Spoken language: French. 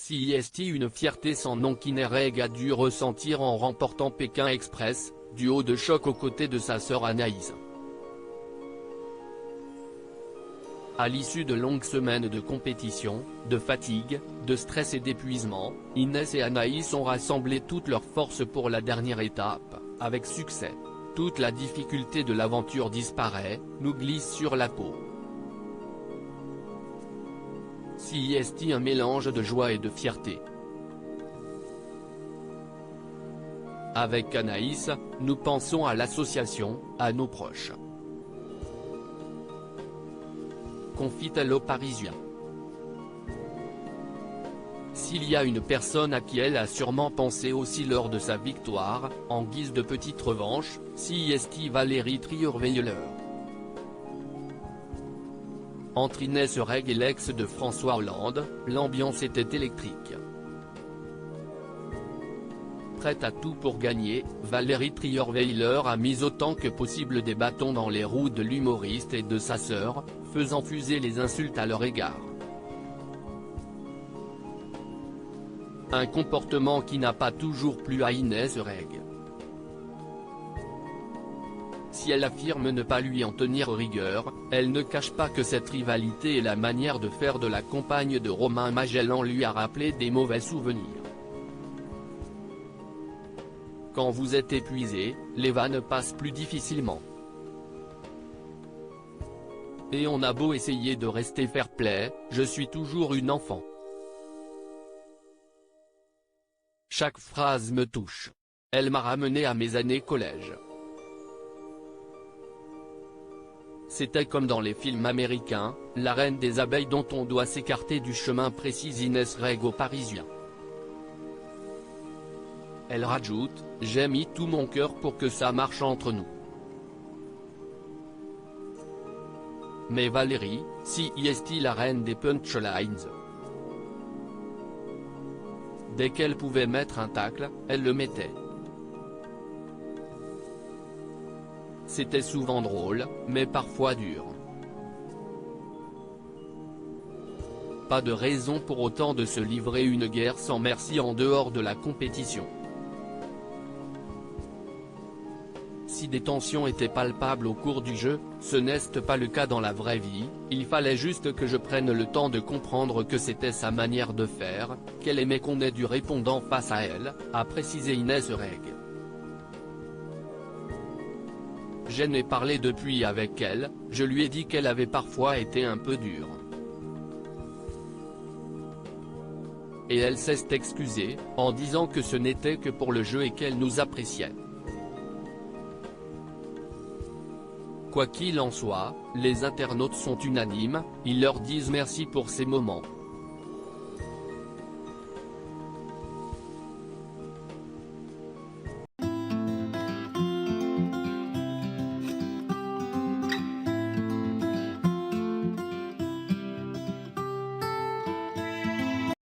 CIST, une fierté sans nom qu'Inereg a dû ressentir en remportant Pékin Express, duo de choc aux côtés de sa sœur Anaïs. À l'issue de longues semaines de compétition, de fatigue, de stress et d'épuisement, Inès et Anaïs ont rassemblé toutes leurs forces pour la dernière étape, avec succès. Toute la difficulté de l'aventure disparaît, nous glisse sur la peau. CIST, un mélange de joie et de fierté. Avec Anaïs, nous pensons à l'association, à nos proches. Confie-t-elle aux Parisiens. S'il y a une personne à qui elle a sûrement pensé aussi lors de sa victoire, en guise de petite revanche, CIST, Valérie Trierweiler. Entre Inès Reg et l'ex de François Hollande, l'ambiance était électrique. Prête à tout pour gagner, Valérie Trierweiler a mis autant que possible des bâtons dans les roues de l'humoriste et de sa sœur, faisant fuser les insultes à leur égard. Un comportement qui n'a pas toujours plu à Inès Reg. Si elle affirme ne pas lui en tenir rigueur, elle ne cache pas que cette rivalité et la manière de faire de la compagne de Romain Magellan lui a rappelé des mauvais souvenirs. Quand vous êtes épuisé, les vannes passent plus difficilement. Et on a beau essayer de rester fair-play, je suis toujours une enfant. Chaque phrase me touche. Elle m'a ramené à mes années collège. C'était comme dans les films américains, la reine des abeilles dont on doit s'écarter du chemin, précise Inès Reg aux Parisiens. Elle rajoute, j'ai mis tout mon cœur pour que ça marche entre nous. Mais Valérie, CIST, la reine des punchlines. Dès qu'elle pouvait mettre un tacle, elle le mettait. C'était souvent drôle, mais parfois dur. Pas de raison pour autant de se livrer une guerre sans merci en dehors de la compétition. Si des tensions étaient palpables au cours du jeu, ce n'est pas le cas dans la vraie vie, il fallait juste que je prenne le temps de comprendre que c'était sa manière de faire, qu'elle aimait qu'on ait du répondant face à elle, a précisé Inès Reg. J'en ai parlé depuis avec elle, je lui ai dit qu'elle avait parfois été un peu dure. Et elle s'est excusée, en disant que ce n'était que pour le jeu et qu'elle nous appréciait. Quoi qu'il en soit, les internautes sont unanimes, ils leur disent merci pour ces moments.